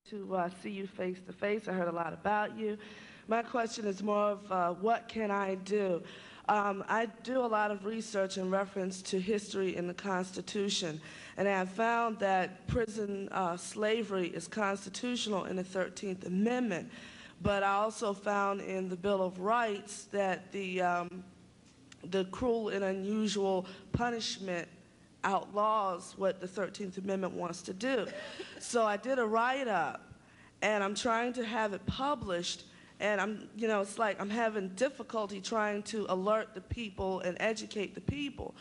to see you face to face. I heard a lot about you. My question is more of what can I do? I do a lot of research in reference to history in the Constitution, and I have found that prison slavery is constitutional in the 13th Amendment, but I also found in the Bill of Rights that the cruel and unusual punishment outlaws what the 13th Amendment wants to do. So I did a write-up, and I'm trying to have it published, and it's like I'm having difficulty trying to alert the people and educate the people.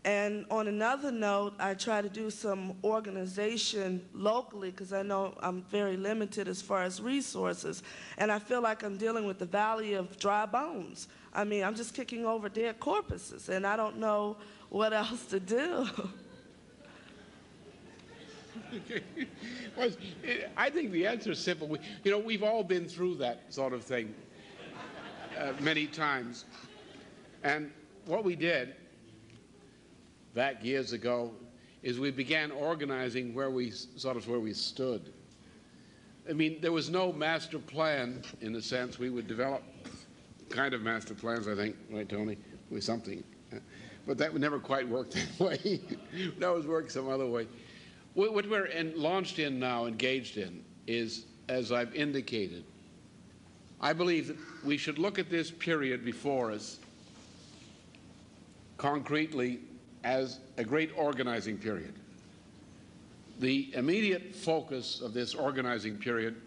And on another note, I try to do some organization locally because I know I'm very limited as far as resources, and I feel like I'm dealing with the valley of dry bones. I mean, I'm just kicking over dead corpuses, and I don't know what else to do. Well, I think the answer is simple. We've all been through that sort of thing many times. And what we did back years ago is we began organizing where we stood. I mean, there was no master plan in a sense. We would develop kind of master plans, I think, right, Tony, with something. But that would never quite work that way. It always worked some other way. What we're launched in now, engaged in, is, as I've indicated, I believe that we should look at this period before us concretely as a great organizing period. The immediate focus of this organizing period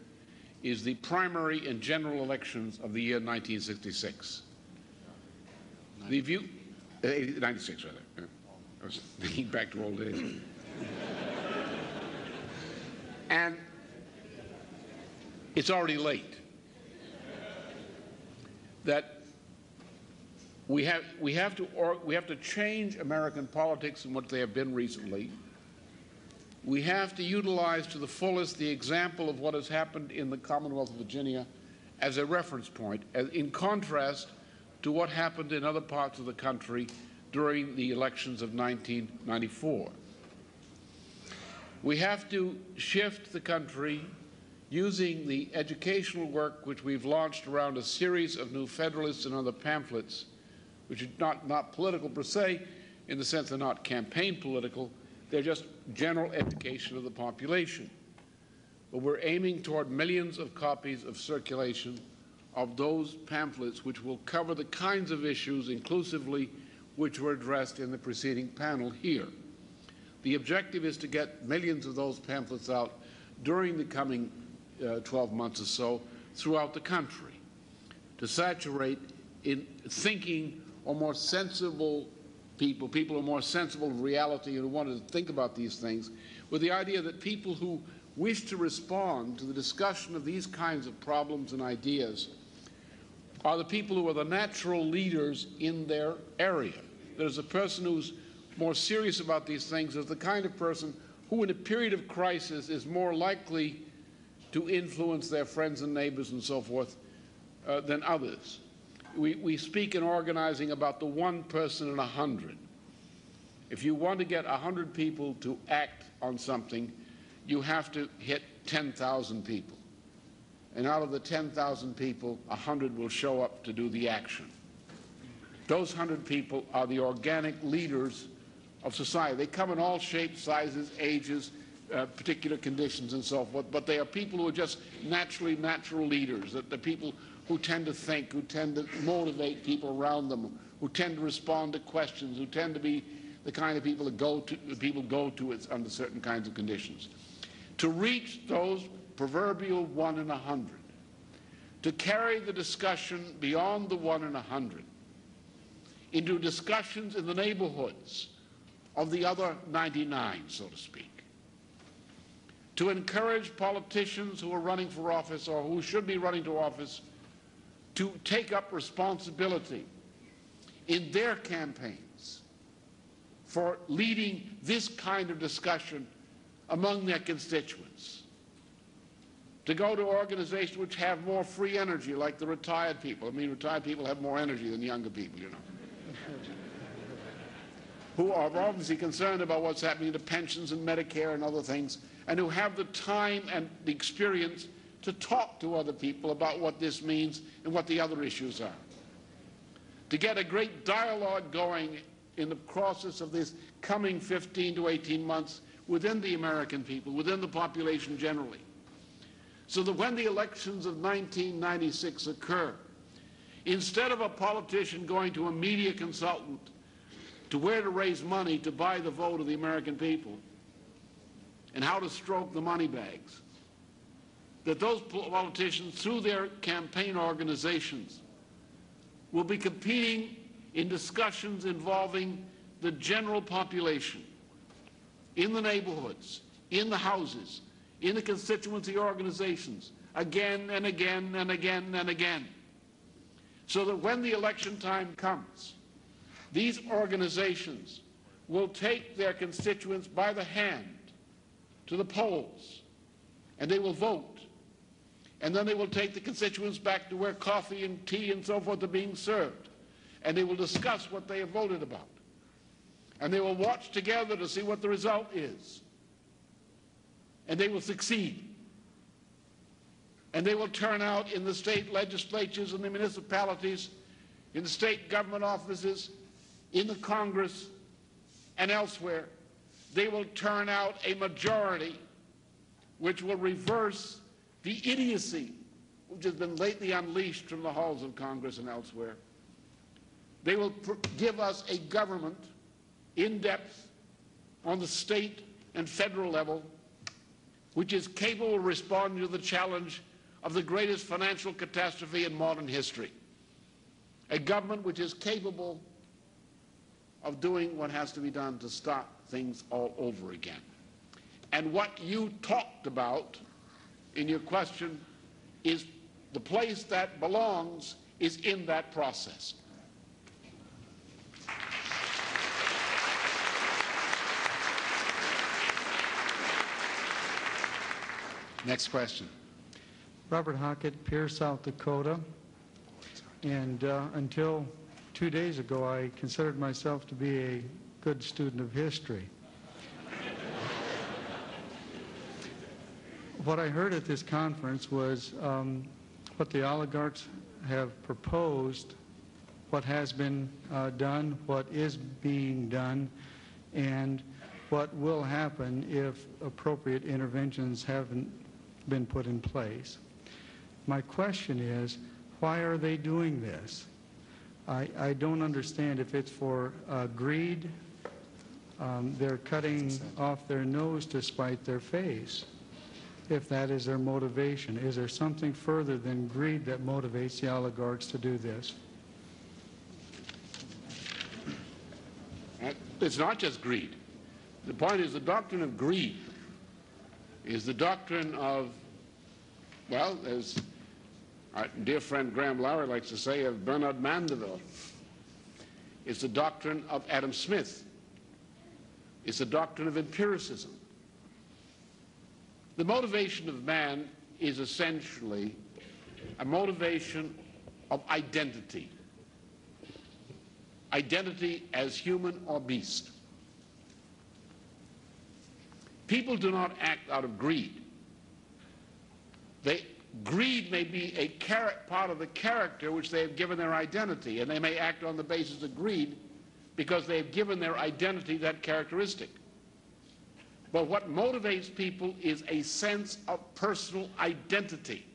is the primary and general elections of the year 1966. The view, 96 rather. I was thinking back to old days. And it's already late. That we have to change American politics and what they have been recently. We have to utilize to the fullest the example of what has happened in the Commonwealth of Virginia as a reference point, in contrast to what happened in other parts of the country during the elections of 1994. We have to shift the country using the educational work which we've launched around a series of new Federalists and other pamphlets, which are not political per se, in the sense they're not campaign political, they're just general education of the population. But we're aiming toward millions of copies of circulation of those pamphlets which will cover the kinds of issues inclusively which were addressed in the preceding panel here. The objective is to get millions of those pamphlets out during the coming 12 months or so throughout the country, to saturate in thinking or more sensible people who are more sensible of reality and who want to think about these things, with the idea that people who wish to respond to the discussion of these kinds of problems and ideas are the people who are the natural leaders in their area. There's a person who's more serious about these things is the kind of person who in a period of crisis is more likely to influence their friends and neighbors and so forth than others. We speak in organizing about the one person in 100. If you want to get 100 people to act on something, you have to hit 10,000 people. And out of the 10,000 people, 100 will show up to do the action. Those 100 people are the organic leaders of society. They come in all shapes, sizes, ages, particular conditions and so forth, but they are people who are just naturally natural leaders, the people who tend to think, who tend to motivate people around them, who tend to respond to questions, who tend to be the kind of people that people go to under certain kinds of conditions. To reach those proverbial 1 in 100, to carry the discussion beyond the 1 in 100 into discussions in the neighborhoods of the other 99, so to speak. To encourage politicians who are running for office or who should be running to office to take up responsibility in their campaigns for leading this kind of discussion among their constituents. To go to organizations which have more free energy, like the retired people. I mean, retired people have more energy than younger people, you know. who are obviously concerned about what's happening to pensions and Medicare and other things, and who have the time and the experience to talk to other people about what this means and what the other issues are. To get a great dialogue going in the process of this coming 15 to 18 months within the American people, within the population generally, so that when the elections of 1996 occur, instead of a politician going to a media consultant to where to raise money to buy the vote of the American people and how to stroke the money bags, that those politicians, through their campaign organizations, will be competing in discussions involving the general population, in the neighborhoods, in the houses, in the constituency organizations, again and again and again and again, so that when the election time comes, these organizations will take their constituents by the hand to the polls, and they will vote. And then they will take the constituents back to where coffee and tea and so forth are being served, and they will discuss what they have voted about. And they will watch together to see what the result is. And they will succeed. And they will turn out in the state legislatures and the municipalities, in the state government offices, in the Congress, and elsewhere. They will turn out a majority which will reverse the idiocy which has been lately unleashed from the halls of Congress and elsewhere. They will give us a government in depth on the state and federal level which is capable of responding to the challenge of the greatest financial catastrophe in modern history. A government which is capable of doing what has to be done to start things all over again. And what you talked about in your question is the place that belongs is in that process. Next question. Robert Hockett, Pierre, South Dakota. And until 2 days ago, I considered myself to be a good student of history. What I heard at this conference was what the oligarchs have proposed, what has been done, what is being done, and what will happen if appropriate interventions haven't been put in place. My question is, why are they doing this? I don't understand if it's for greed. They're cutting off their nose to spite their face, if that is their motivation. Is there something further than greed that motivates the oligarchs to do this? It's not just greed. The point is the doctrine of greed is the doctrine of, well, as our dear friend Graham Lowry likes to say, of Bernard Mandeville. It's the doctrine of Adam Smith. It's the doctrine of empiricism. The motivation of man is essentially a motivation of identity. Identity as human or beast. People do not act out of greed. Greed may be a part of the character which they have given their identity, and they may act on the basis of greed because they have given their identity that characteristic. But what motivates people is a sense of personal identity.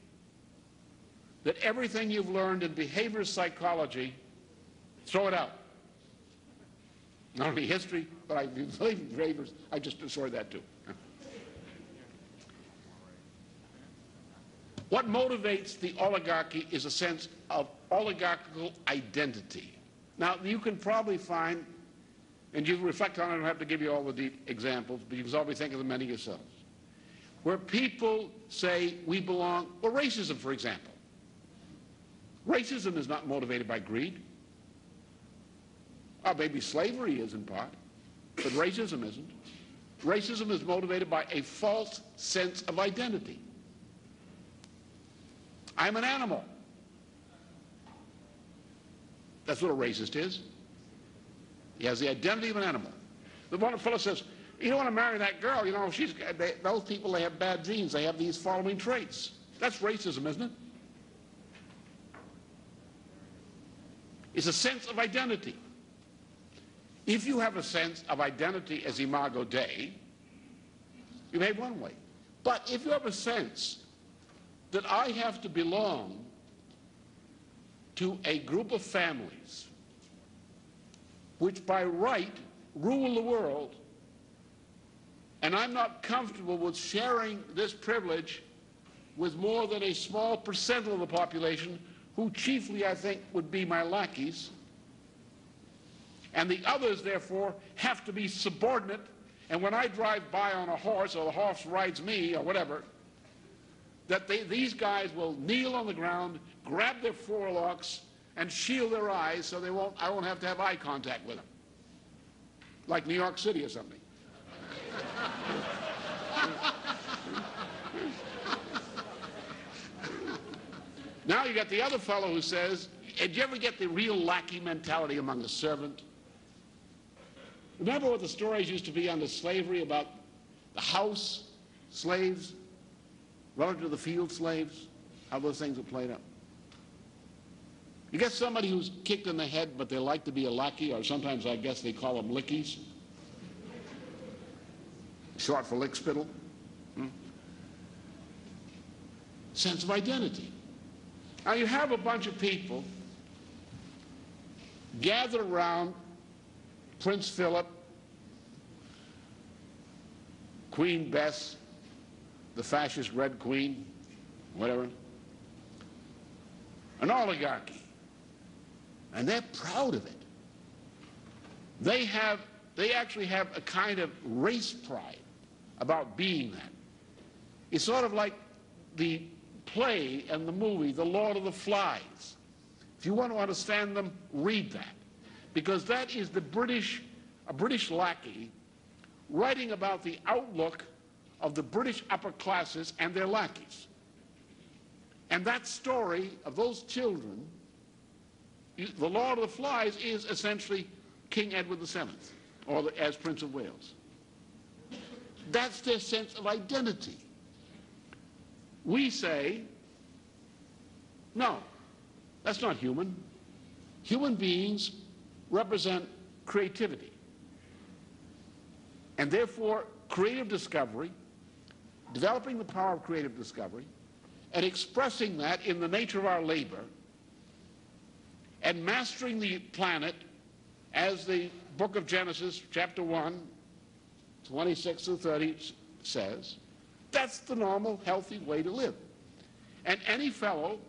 That everything you've learned in behavior psychology, throw it out. Not only history, but I believe in behaviors, I just destroyed that too. What motivates the oligarchy is a sense of oligarchical identity. Now, you can probably find, and you reflect on it, I don't have to give you all the deep examples, but you can probably think of them many yourselves, where people say we belong, well, racism, for example. Racism is not motivated by greed. Maybe slavery is in part, but racism isn't. Racism is motivated by a false sense of identity. I'm an animal. That's what a racist is. He has the identity of an animal. The one fellow says, you don't want to marry that girl, you know, those people, they have bad genes, they have these following traits. That's racism, isn't it? It's a sense of identity. If you have a sense of identity as Imago Dei, you behave one way. But if you have a sense that I have to belong to a group of families which by right rule the world, and I'm not comfortable with sharing this privilege with more than a small percent of the population, who chiefly, I think, would be my lackeys, and the others, therefore, have to be subordinate, and when I drive by on a horse, or the horse rides me, or whatever, that these guys will kneel on the ground, grab their forelocks, and shield their eyes so I won't have to have eye contact with them. Like New York City or something. Now you got the other fellow who says, did you ever get the real lackey mentality among the servant? Remember what the stories used to be under slavery about the house slaves relative to the field slaves, how those things were played up? You get somebody who's kicked in the head, but they like to be a lackey, or sometimes I guess they call them lickies, short for lick spittle. Sense of identity. Now you have a bunch of people gathered around Prince Philip, Queen Bess, the fascist Red Queen, whatever, an oligarchy, and they're proud of it. They actually have a kind of race pride about being that. It's sort of like the play and the movie, The Lord of the Flies. If you want to understand them, read that. Because that is a British lackey writing about the outlook of the British upper classes and their lackeys. And that story of those children, The Lord of the Flies, is essentially King Edward VII, or as Prince of Wales. That's their sense of identity. We say, no, that's not human. Human beings represent creativity. And therefore, creative discovery, developing the power of creative discovery, and expressing that in the nature of our labor, and mastering the planet, as the book of Genesis, chapter 1, 26 to 30 says, that's the normal, healthy way to live. And any fellow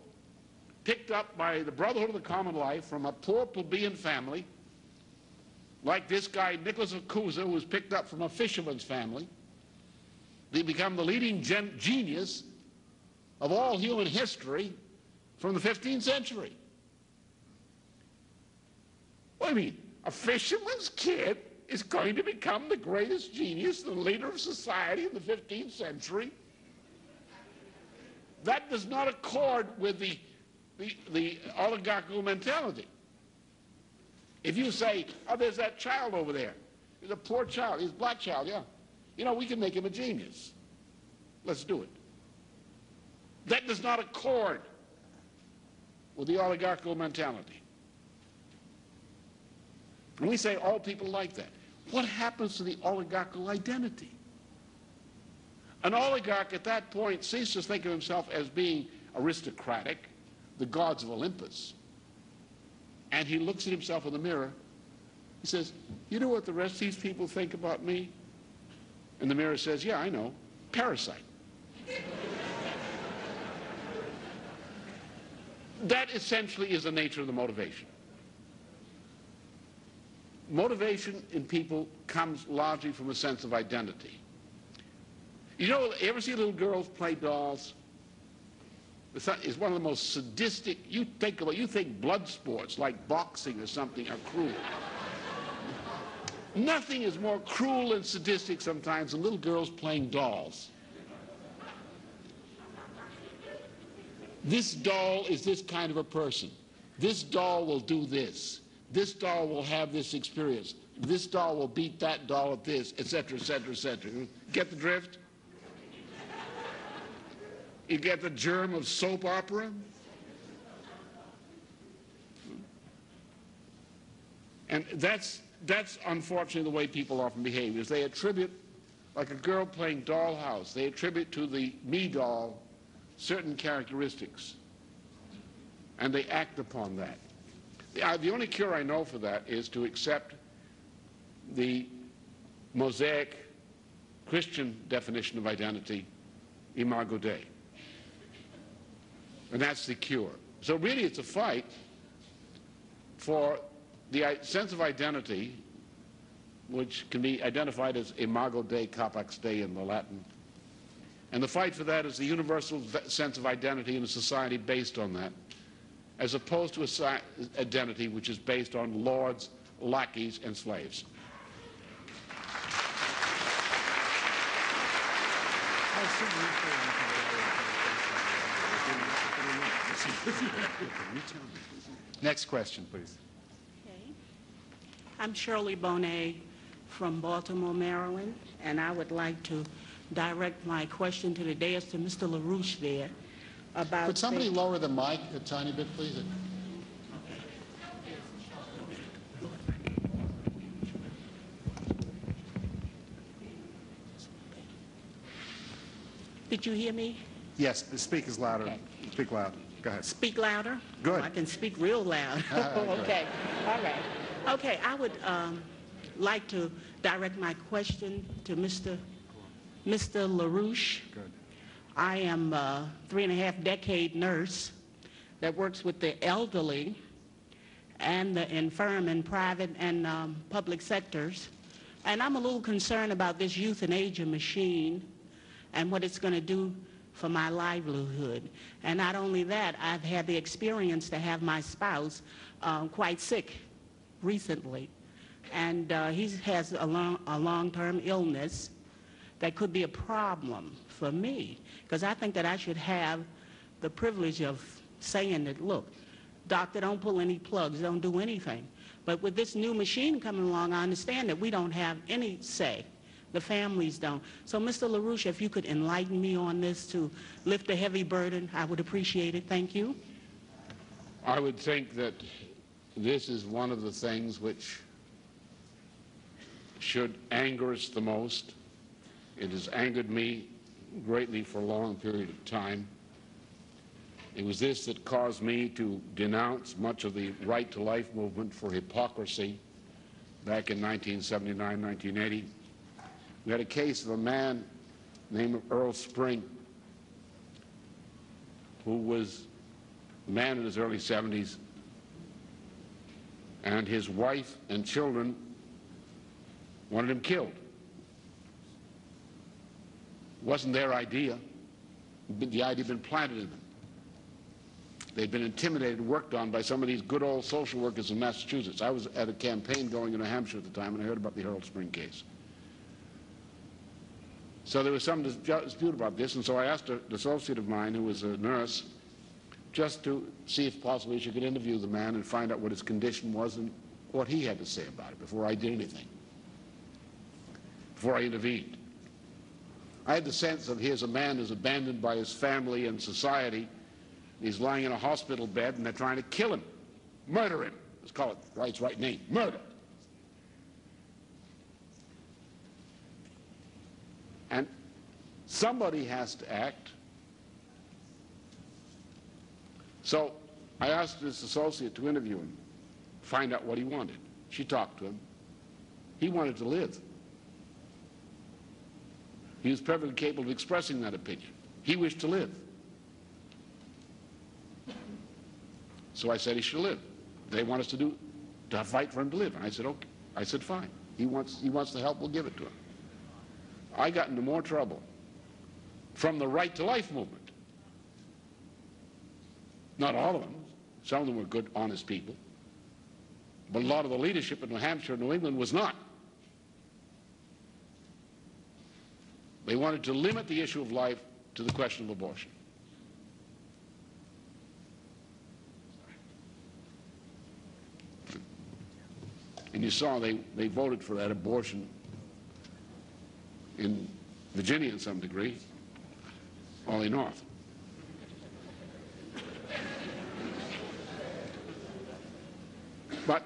picked up by the brotherhood of the common life from a poor plebeian family, like this guy Nicholas of Cusa, who was picked up from a fisherman's family, they become the leading genius of all human history from the 15th century. What do you mean? A fisherman's kid is going to become the greatest genius, the leader of society in the 15th century? That does not accord with the oligarchical mentality. If you say, oh, there's that child over there. He's a poor child. He's a black child, yeah. You know, we can make him a genius. Let's do it. That does not accord with the oligarchical mentality. And we say all people like that. What happens to the oligarchical identity? An oligarch at that point ceases to think of himself as being aristocratic, the gods of Olympus. And he looks at himself in the mirror. He says, you know what the rest of these people think about me? And the mirror says, yeah, I know. Parasite. That essentially is the nature of the motivation. Motivation in people comes largely from a sense of identity. You know, you ever see little girls play dolls? It's one of the most sadistic, you think blood sports like boxing or something are cruel. Nothing is more cruel and sadistic sometimes than little girls playing dolls. This doll is this kind of a person. This doll will do this. This doll will have this experience. this doll will beat that doll at this, etc., etc., etc. Get the drift? You get the germ of soap opera? And that's unfortunately the way people often behave, is they attribute, like a girl playing dollhouse, they attribute to the me doll certain characteristics, and they act upon that. The only cure I know for that is to accept the Mosaic Christian definition of identity, imago Dei. And that's the cure. So really it's a fight for the sense of identity, which can be identified as imago Dei, capax Dei in the Latin. And the fight for that is the universal sense of identity in a society based on that, as opposed to an identity which is based on lords, lackeys, and slaves. Next question, please. Okay. I'm Shirley Bonet from Baltimore, Maryland, and I would like to direct my question to the dais to Mr. LaRouche there about... Could somebody lower the mic a tiny bit, please? Did you hear me? Yes, speak as louder. Okay. Speak loud. Go ahead. Speak louder? Good. Oh, I can speak real loud. Okay. All right. Okay, I would like to direct my question to Mr. LaRouche. Good. I am a 3.5-decade nurse that works with the elderly and the infirm in private and public sectors. And I'm a little concerned about this euthanasia machine and what it's going to do for my livelihood. And not only that, I've had the experience to have my spouse quite sick recently. And he has a long-term illness that could be a problem for me, because I think that I should have the privilege of saying that, look, doctor, don't pull any plugs, don't do anything. But with this new machine coming along, I understand that we don't have any say. The families don't. So, Mr. LaRouche, if you could enlighten me on this to lift a heavy burden, I would appreciate it. Thank you. I would think that this is one of the things which should anger us the most. It has angered me greatly for a long period of time. It was this that caused me to denounce much of the right to life movement for hypocrisy back in 1979, 1980. We had a case of a man named Earl Spring, who was a man in his early 70s, and his wife and children wanted him killed. It wasn't their idea. The idea had been planted in them. They'd been intimidated and worked on by some of these good old social workers in Massachusetts. I was at a campaign going in New Hampshire at the time, and I heard about the Earl Spring case. So there was some dispute about this, and so I asked an associate of mine who was a nurse just to see if possibly she could interview the man and find out what his condition was and what he had to say about it before I did anything, before I intervened. I had the sense of here's a man who's abandoned by his family and society. He's lying in a hospital bed, and they're trying to kill him, murder him. Let's call it by its right name, murder. And somebody has to act. So I asked this associate to interview him, find out what he wanted. She talked to him. He wanted to live. He was perfectly capable of expressing that opinion. He wished to live. So I said he should live. They want us to fight for him to live. And I said, okay. I said, fine. He wants the help, we'll give it to him. I got into more trouble from the right to life movement. Not all of them. Some of them were good, honest people. But a lot of the leadership in New Hampshire and New England was not. They wanted to limit the issue of life to the question of abortion. And you saw they voted for that abortion in Virginia in some degree, only north. But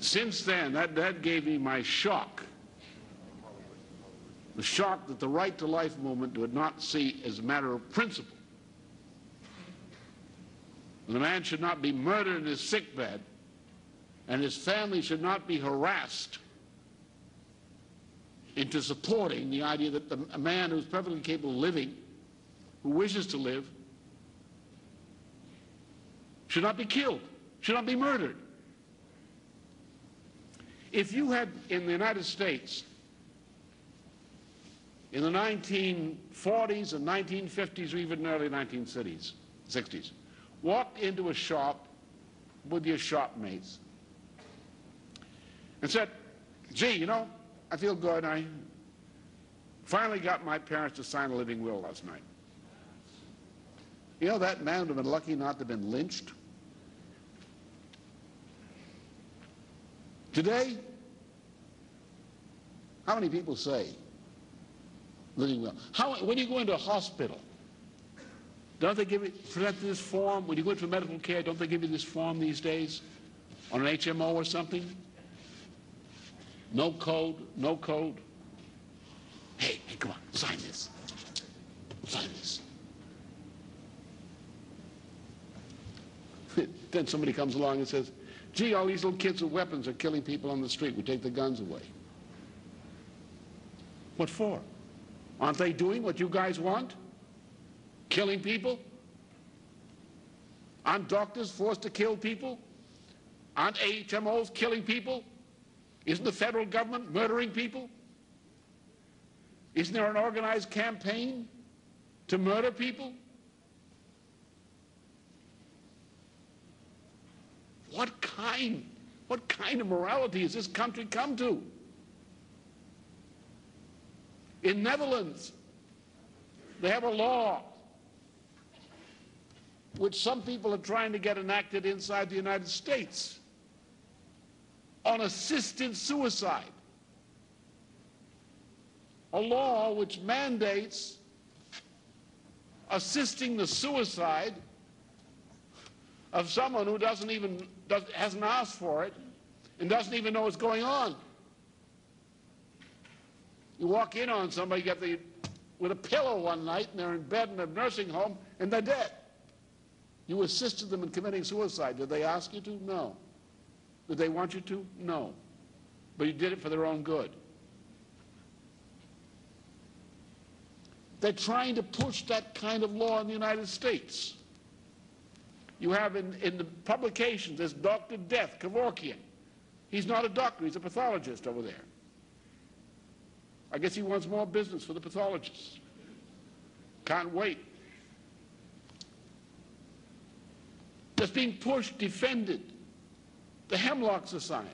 since then, that gave me my shock. The shock that the Right to Life movement would not see as a matter of principle. And a man should not be murdered in his sickbed, and his family should not be harassed into supporting the idea that a man who's perfectly capable of living, who wishes to live, should not be killed, should not be murdered. If you had, in the United States, in the 1940s and 1950s, or even early 1960s, walked into a shop with your shopmates and said, gee, you know, I feel good. I finally got my parents to sign a living will last night. You know, that man would have been lucky not to have been lynched. Today, how many people say living will? When you go into a hospital, don't they give you, present this form? When you go into medical care, don't they give you this form these days on an HMO or something? No code, no code. Hey, come on, sign this. Sign this. Then somebody comes along and says, gee, all these little kids with weapons are killing people on the street. We take the guns away. What for? Aren't they doing what you guys want? Killing people? Aren't doctors forced to kill people? Aren't HMOs killing people? Isn't the federal government murdering people? Isn't there an organized campaign to murder people? What kind of morality has this country come to? In Netherlands, they have a law which some people are trying to get enacted inside the United States on assisted suicide. A law which mandates assisting the suicide of someone who hasn't asked for it and doesn't even know what's going on. You walk in on somebody with a pillow one night and they're in bed in a nursing home and they're dead. You assisted them in committing suicide. Did they ask you to? No. Did they want you to? No. But you did it for their own good. They're trying to push that kind of law in the United States. You have in the publications this Dr. Death, Kevorkian. He's not a doctor, he's a pathologist over there. I guess he wants more business for the pathologists. Can't wait. That's being pushed, defended. The Hemlock Society.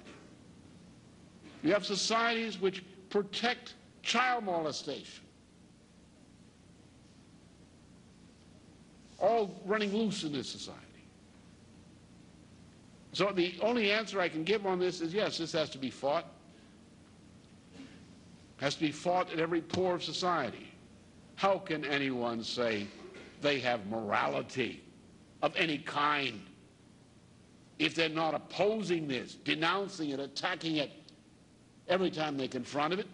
You have societies which protect child molestation. All running loose in this society. So the only answer I can give on this is yes, this has to be fought. Has to be fought at every pore of society. How can anyone say they have morality of any kind if they're not opposing this, denouncing it, attacking it every time they confront it?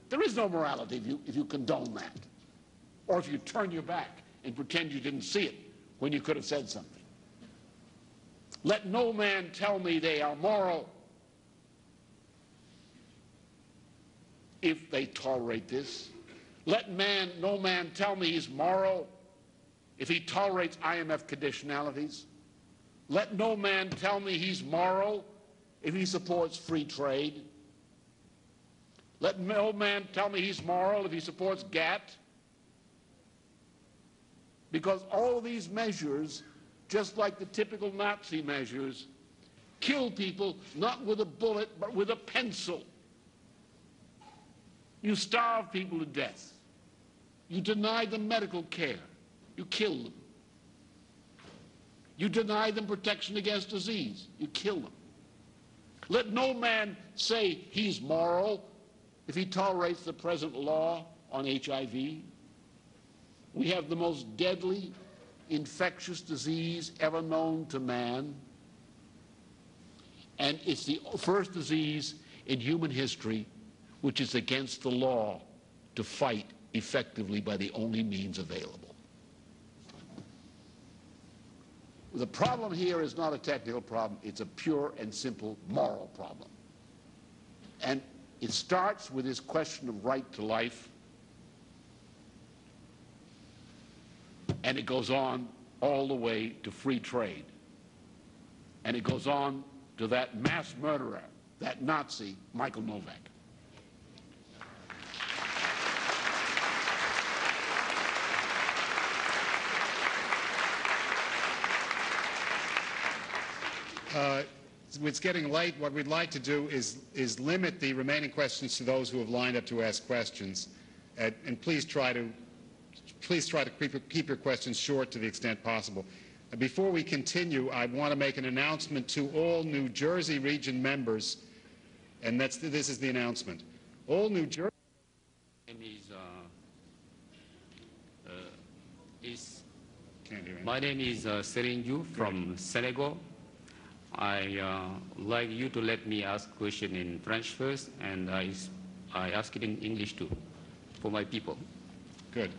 There is no morality if you condone that, or if you turn your back and pretend you didn't see it when you could have said something. Let no man tell me they are moral if they tolerate this. Let no man tell me he's moral if he tolerates IMF conditionalities. Let no man tell me he's moral if he supports free trade. Let no man tell me he's moral if he supports GATT. Because all of these measures, just like the typical Nazi measures, kill people not with a bullet but with a pencil. You starve people to death. You deny them medical care. You kill them. You deny them protection against disease. You kill them. Let no man say he's moral if he tolerates the present law on HIV. We have the most deadly infectious disease ever known to man, and it's the first disease in human history which is against the law to fight effectively by the only means available. The problem here is not a technical problem, it's a pure and simple moral problem. And it starts with this question of right to life, and it goes on all the way to free trade. And it goes on to that mass murderer, that Nazi, Michael Novak. It's getting late. What we'd like to do is limit the remaining questions to those who have lined up to ask questions. And please try to keep your questions short to the extent possible. Before we continue, I want to make an announcement to all New Jersey region members, and this is the announcement. All New Jersey... My name is Serinju from Senegal. I like you to let me ask question in French first, and I ask it in English too, for my people. Good.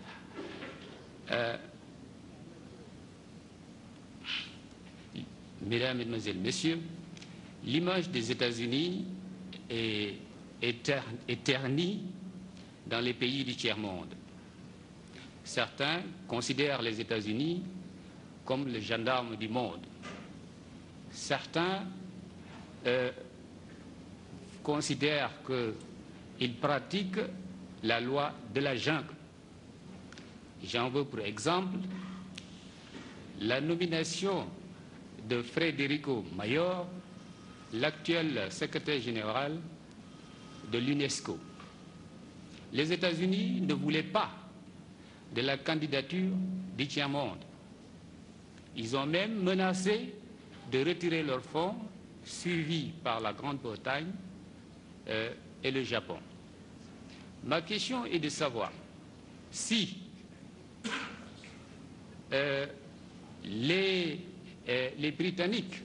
Mesdames, Mesdemoiselles, Messieurs, l'image des États-Unis est ternie dans les pays du tiers-monde. Certains considèrent les États-Unis comme le gendarme du monde. Certains considèrent qu'ils pratiquent la loi de la jungle. J'en veux pour exemple la nomination de Federico Mayor, l'actuel secrétaire général de l'UNESCO. Les États-Unis ne voulaient pas de la candidature du tiers-monde. Ils ont même menacé de retirer leurs fonds, suivis par la Grande-Bretagne et le Japon. Ma question est de savoir si les Britanniques,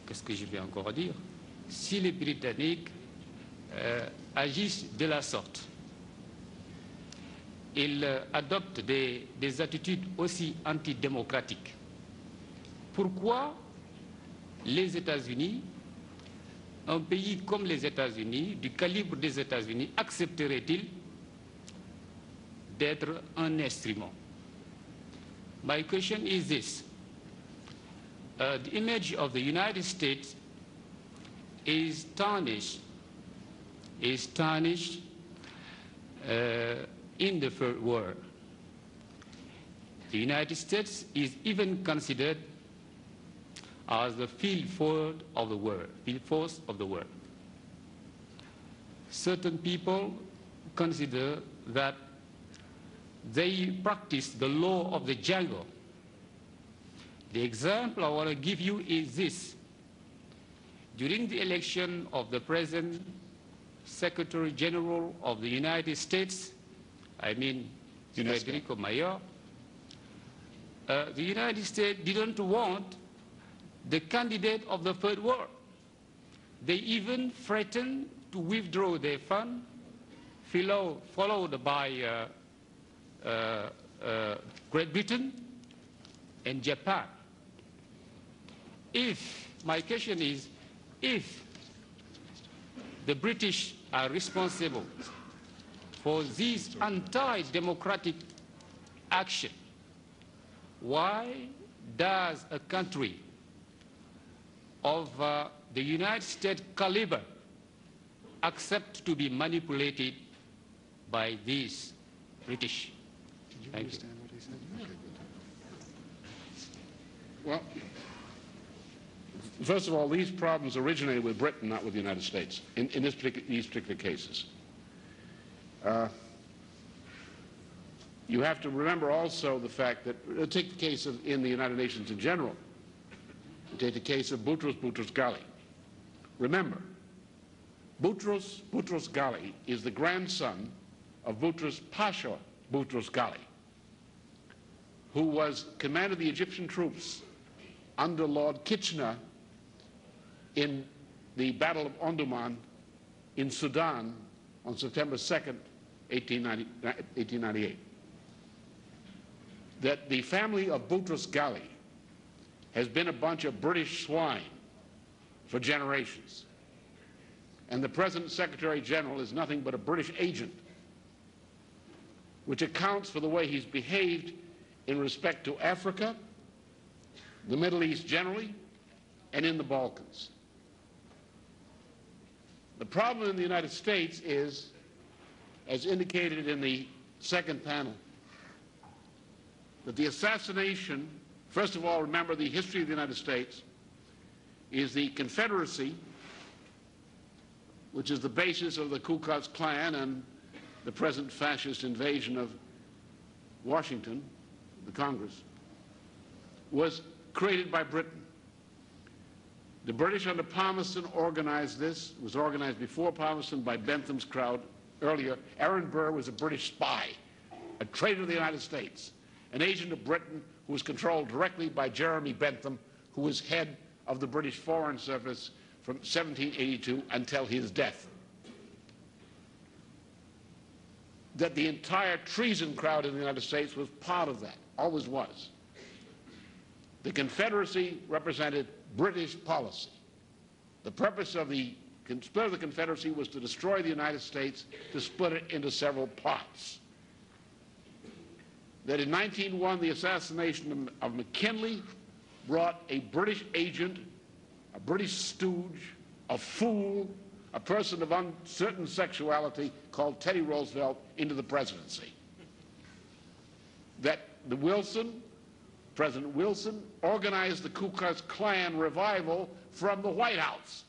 qu'est-ce que je vais encore dire? Si les Britanniques agissent de la sorte, ils adoptent des attitudes aussi antidémocratiques, pourquoi les États-Unis, un pays comme les États-Unis, du calibre des États-Unis, accepterait-il d'être un instrument? My question is this. The image of the United States is tarnished in the Third World. The United States is even considered as the field force of the world. Certain people consider that they practice the law of the jungle. The example I want to give you is this. During the election of the present Secretary General of the United States, I mean Federico Mayor, the United States didn't want the candidate of the Third World. They even threatened to withdraw their fund, followed by Great Britain and Japan. My question is, if the British are responsible for this anti-democratic action, why does a country of the United States caliber accept to be manipulated by these British? Did you Thank understand what he said? Okay, good. Well, First of all, these problems originated with Britain, not with the United States, in these particular cases. You have to remember also the fact that, take the case of, in the United Nations in general, take the case of Boutros Ghali. Remember, Boutros Ghali is the grandson of Boutros Pasha Boutros Ghali, who was commander of the Egyptian troops under Lord Kitchener in the Battle of Omdurman in Sudan on September 2nd, 1898. That the family of Boutros Ghali has been a bunch of British swine for generations. And the present Secretary General is nothing but a British agent, which accounts for the way he's behaved in respect to Africa, the Middle East generally, and in the Balkans. The problem in the United States is, as indicated in the second panel, that the assassination, first of all, remember the history of the United States is the Confederacy, which is the basis of the Ku Klux Klan and the present fascist invasion of Washington, the Congress, was created by Britain. The British under Palmerston organized this. It was organized before Palmerston by Bentham's crowd earlier. Aaron Burr was a British spy, a traitor to the United States, an agent of Britain who was controlled directly by Jeremy Bentham, who was head of the British Foreign Service from 1782 until his death. That the entire treason crowd in the United States was part of that, always was. The Confederacy represented British policy. The purpose of the split of the Confederacy was to destroy the United States, to split it into several parts. That in 1901, the assassination of McKinley brought a British agent, a British stooge, a fool, a person of uncertain sexuality called Teddy Roosevelt into the presidency. That President Wilson organized the Ku Klux Klan revival from the White House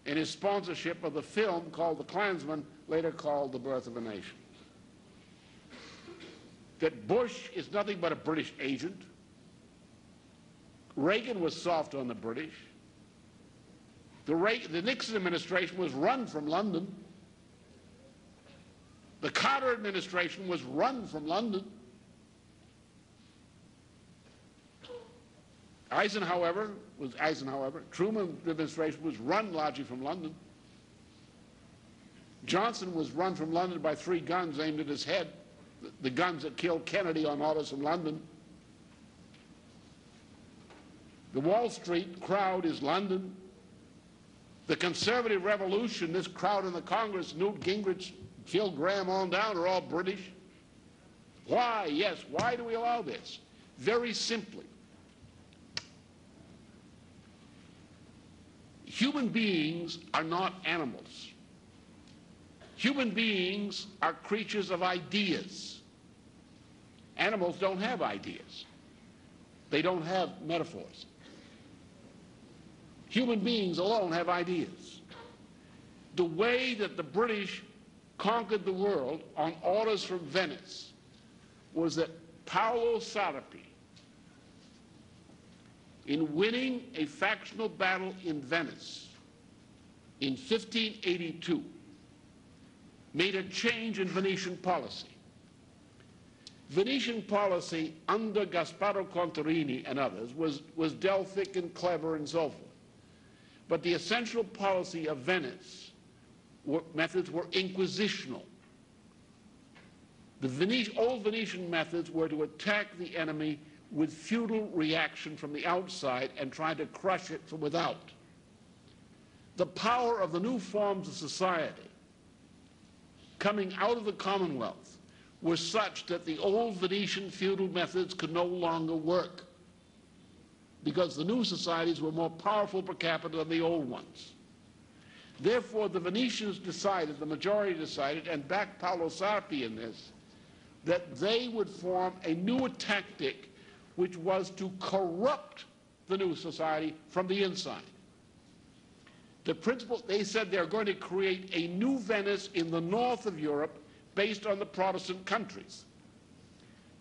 in his sponsorship of the film called The Klansman, later called The Birth of a Nation. That Bush is nothing but a British agent. Reagan was soft on the British. The Nixon administration was run from London. The Carter administration was run from London. Truman administration was run largely from London. Johnson was run from London by 3 guns aimed at his head, the guns that killed Kennedy on orders from London. The Wall Street crowd is London. The conservative revolution, this crowd in the Congress, Newt Gingrich, Phil Graham on down, are all British. Why? Yes, why do we allow this? Very simply, human beings are not animals. Human beings are creatures of ideas. Animals don't have ideas. They don't have metaphors. Human beings alone have ideas. The way that the British conquered the world on orders from Venice was that Paolo Sarpi, in winning a factional battle in Venice in 1582, made a change in Venetian policy. Venetian policy under Gasparo Contarini and others was Delphic and clever and so forth. But the essential policy of Venice methods were inquisitional. The old Venetian methods were to attack the enemy with feudal reaction from the outside and try to crush it from without. The power of the new forms of society coming out of the Commonwealth was such that the old Venetian feudal methods could no longer work because the new societies were more powerful per capita than the old ones. Therefore, the Venetians decided, the majority decided, and backed Paolo Sarpi in this, that they would form a new tactic which was to corrupt the new society from the inside. The principle, they said they're going to create a new Venice in the north of Europe based on the Protestant countries.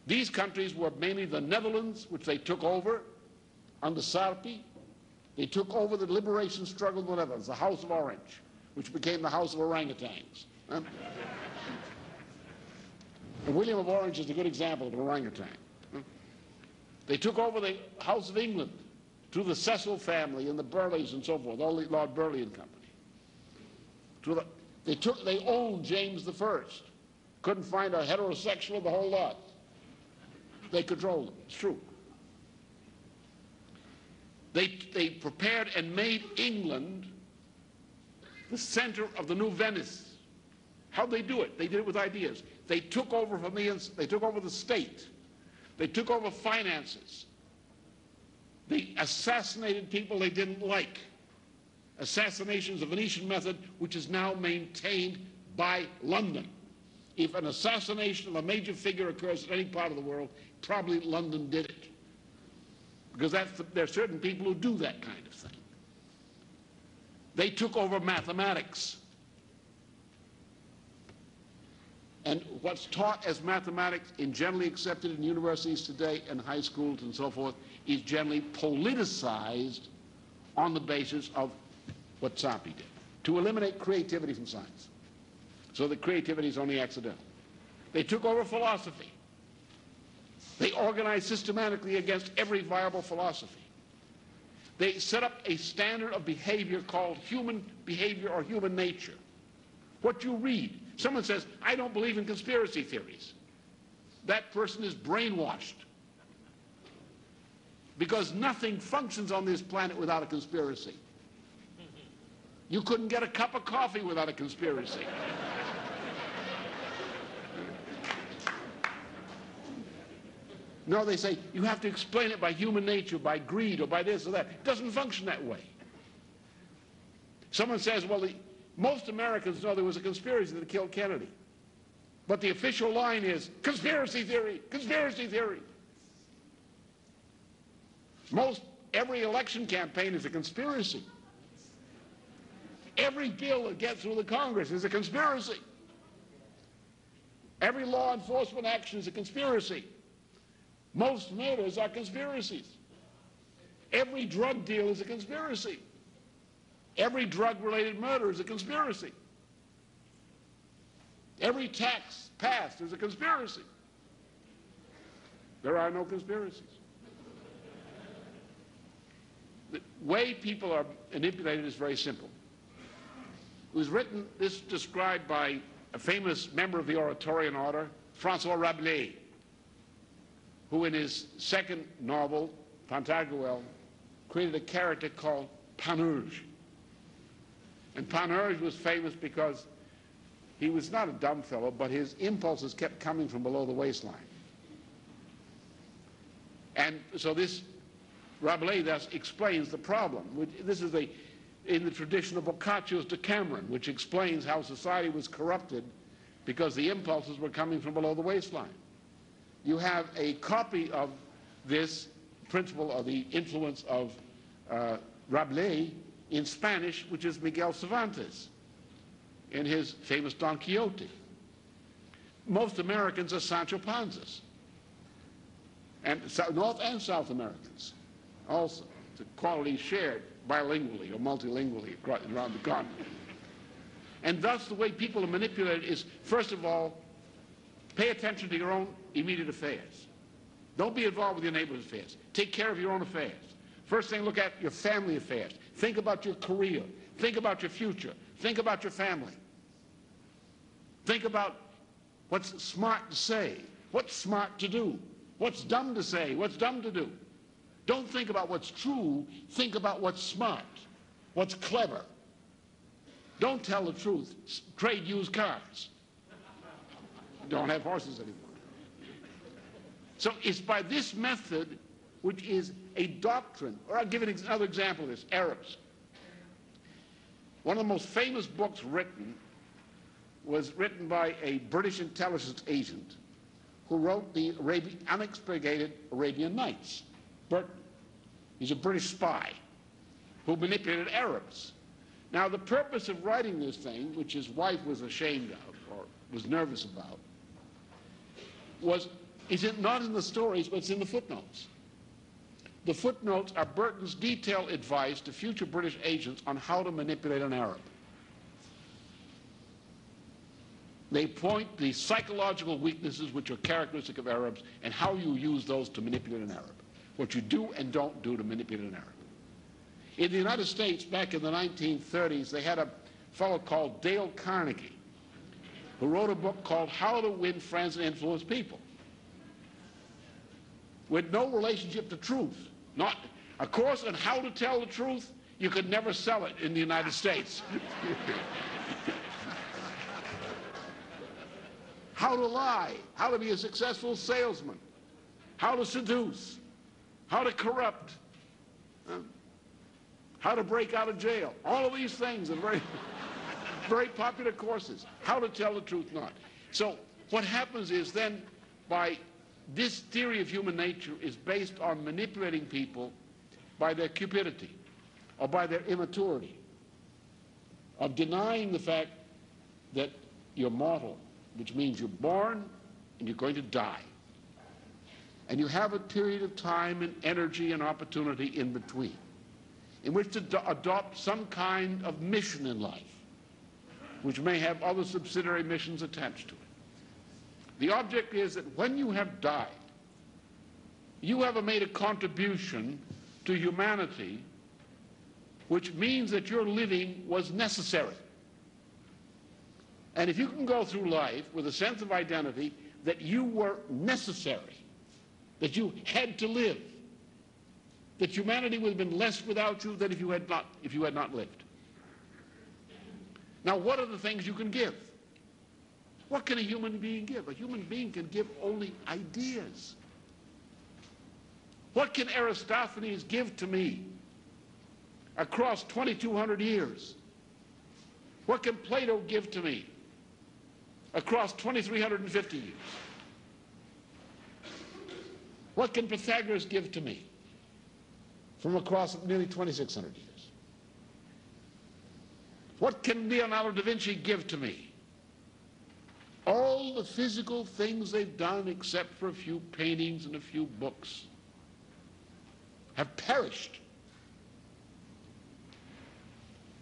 These countries were mainly the Netherlands, which they took over under Sarpi. They took over the liberation struggle in the Netherlands, the House of Orange, which became the House of Orangutans. And William of Orange is a good example of an orangutan. They took over the House of England through the Cecil family and the Burleys and so forth, all the Lord Burleigh and company. They owned James I. Couldn't find a heterosexual, the whole lot. They controlled them. It's true. They prepared and made England the center of the new Venice. How'd they do it? They did it with ideas. They took over they took over the state. They took over finances. They assassinated people they didn't like. Assassination is a Venetian method which is now maintained by London. If an assassination of a major figure occurs in any part of the world, probably London did it. Because there are certain people who do that kind of thing. They took over mathematics. And what's taught as mathematics in generally accepted in universities today and high schools and so forth is generally politicized on the basis of what Sarpi did, to eliminate creativity from science, so that creativity is only accidental. They took over philosophy. They organized systematically against every viable philosophy. They set up a standard of behavior called human behavior or human nature. What you read. Someone says, I don't believe in conspiracy theories. That person is brainwashed. Because nothing functions on this planet without a conspiracy. You couldn't get a cup of coffee without a conspiracy. No, they say, you have to explain it by human nature, by greed, or by this or that. It doesn't function that way. Someone says, well, most Americans know there was a conspiracy that killed Kennedy. But the official line is, conspiracy theory, conspiracy theory. Every election campaign is a conspiracy. Every bill that gets through the Congress is a conspiracy. Every law enforcement action is a conspiracy. Most murders are conspiracies. Every drug deal is a conspiracy. Every drug-related murder is a conspiracy. Every tax passed is a conspiracy. There are no conspiracies. The way people are manipulated is very simple. It was written, this described by a famous member of the Oratorian order, François Rabelais, who in his second novel, Pantagruel, created a character called Panurge. And Panurge was famous because he was not a dumb fellow, but his impulses kept coming from below the waistline. And so this Rabelais thus explains the problem. This is in the tradition of Boccaccio's Decameron, which explains how society was corrupted because the impulses were coming from below the waistline. You have a copy of this principle of the influence of Rabelais in Spanish, which is Miguel Cervantes in his famous Don Quixote. Most Americans are Sancho Panzas, and North and South Americans also. It's a quality shared bilingually or multilingually around the continent. And thus the way people are manipulated is, first of all, pay attention to your own immediate affairs. Don't be involved with your neighbor's affairs. Take care of your own affairs. First thing, look at your family affairs. Think about your career. Think about your future. Think about your family. Think about what's smart to say, what's smart to do, what's dumb to say, what's dumb to do. Don't think about what's true. Think about what's smart, what's clever. Don't tell the truth. Trade used cars. Don't have horses anymore. So it's by this method, which is a doctrine, or I'll give another example of this, Arabs. One of the most famous books written was written by a British intelligence agent who wrote the unexpurgated Arabian Nights, Burton. He's a British spy who manipulated Arabs. Now, the purpose of writing this thing, which his wife was ashamed of or was nervous about, is it not in the stories, but it's in the footnotes. The footnotes are Burton's detailed advice to future British agents on how to manipulate an Arab. They point the psychological weaknesses which are characteristic of Arabs and how you use those to manipulate an Arab. What you do and don't do to manipulate an Arab. In the United States, back in the 1930s, they had a fellow called Dale Carnegie who wrote a book called How to Win Friends and Influence People, with no relationship to truth. Not a course on how to tell the truth. You could never sell it in the United States. How to lie, how to be a successful salesman, how to seduce, how to corrupt, how to break out of jail. All of these things are very, very popular courses. How to tell the truth not. So what happens is then, by this theory of human nature is based on manipulating people by their cupidity or by their immaturity, of denying the fact that you're mortal, which means you're born and you're going to die. And you have a period of time and energy and opportunity in between in which to adopt some kind of mission in life, which may have other subsidiary missions attached to it. The object is that when you have died, you have made a contribution to humanity, which means that your living was necessary. And if you can go through life with a sense of identity that you were necessary, that you had to live, that humanity would have been less without you than if you had not lived. Now, what are the things you can give? What can a human being give? A human being can give only ideas. What can Aristophanes give to me across 2,200 years? What can Plato give to me across 2,350 years? What can Pythagoras give to me from across nearly 2,600 years? What can Leonardo da Vinci give to me? All the physical things they've done, except for a few paintings and a few books, have perished.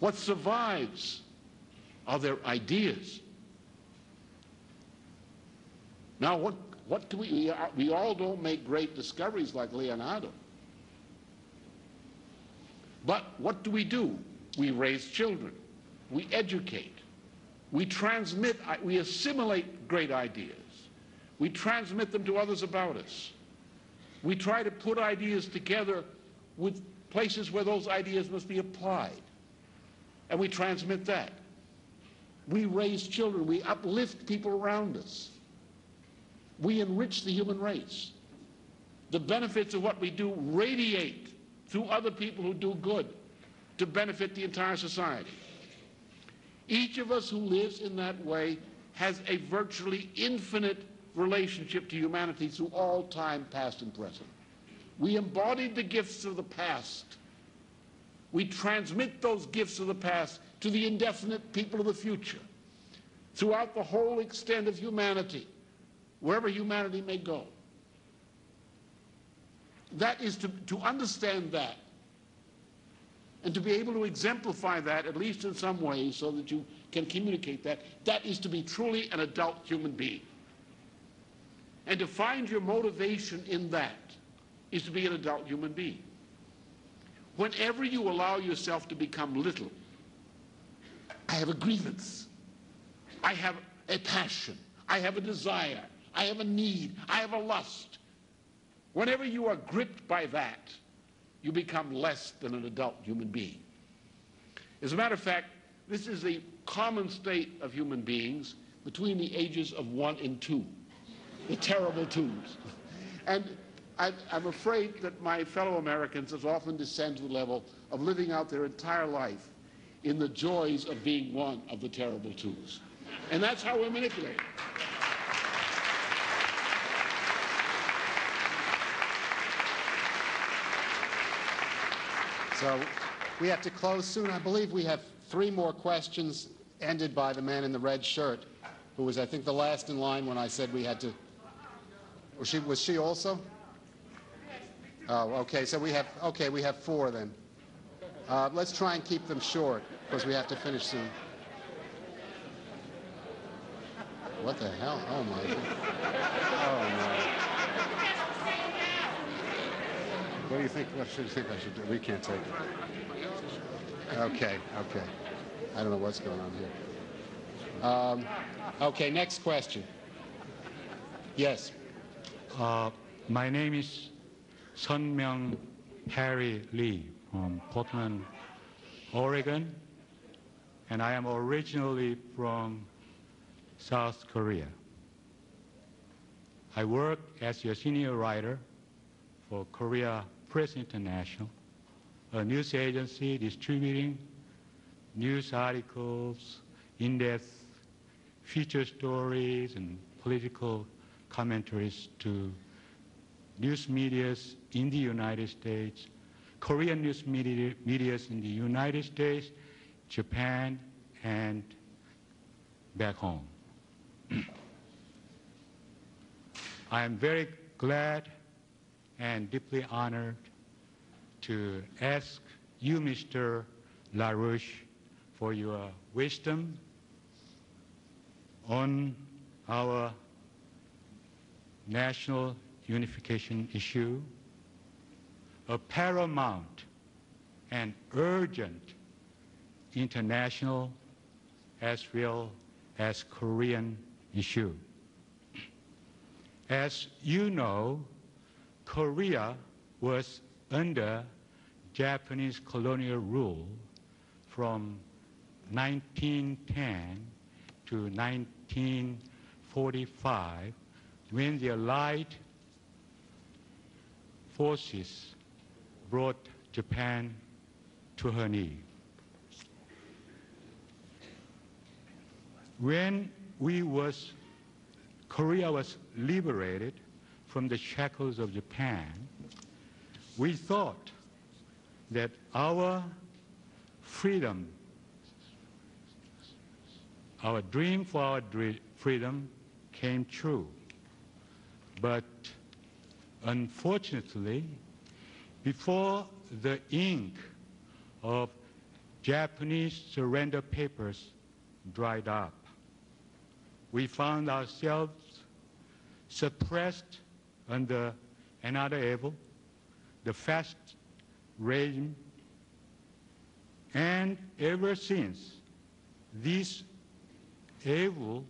What survives are their ideas. Now, what do we all don't make great discoveries like Leonardo. But what do? We raise children. We educate. We transmit, we assimilate great ideas. We transmit them to others about us. We try to put ideas together with places where those ideas must be applied. And we transmit that. We raise children. We uplift people around us. We enrich the human race. The benefits of what we do radiate through other people who do good to benefit the entire society. Each of us who lives in that way has a virtually infinite relationship to humanity through all time, past and present. We embodied the gifts of the past. We transmit those gifts of the past to the indefinite people of the future, throughout the whole extent of humanity, wherever humanity may go. That is to understand that, and to be able to exemplify that, at least in some ways, so that you can communicate that, that is to be truly an adult human being. And to find your motivation in that is to be an adult human being. Whenever you allow yourself to become little, I have a grievance, I have a passion, I have a desire, I have a need, I have a lust. Whenever you are gripped by that, you become less than an adult human being. As a matter of fact, this is a common state of human beings between the ages of 1 and 2, the terrible twos. And I'm afraid that my fellow Americans have often descended to the level of living out their entire life in the joys of being one of the terrible twos. And that's how we're manipulated. So we have to close soon. I believe we have 3 more questions ended by the man in the red shirt, who was, I think, the last in line when I said we had to. Was she also? Oh, okay. So we have 4 then. Let's try and keep them short because we have to finish soon. What the hell? Oh my God. Oh no. What do you think? What should you think I should do? We can't take it. Okay. I don't know what's going on here. Okay, next question. Yes. My name is Sunmyoung Harry Lee from Portland, Oregon, and I am originally from South Korea. I work as a senior writer for Korea Press International, a news agency distributing news articles, in-depth feature stories, and political commentaries to news medias in the United States, Korean news medias in the United States, Japan, and back home. I am very glad and deeply honored to ask you, Mr. LaRouche, for your wisdom on our national unification issue, a paramount and urgent international as well as Korean issue. As you know, Korea was under Japanese colonial rule from 1910 to 1945, when the Allied forces brought Japan to her knees. When Korea was liberated from the shackles of Japan, we thought that our freedom, our dream for our freedom came true. But unfortunately, before the ink of Japanese surrender papers dried up, we found ourselves suppressed under another evil, the fascist regime, and ever since, this evil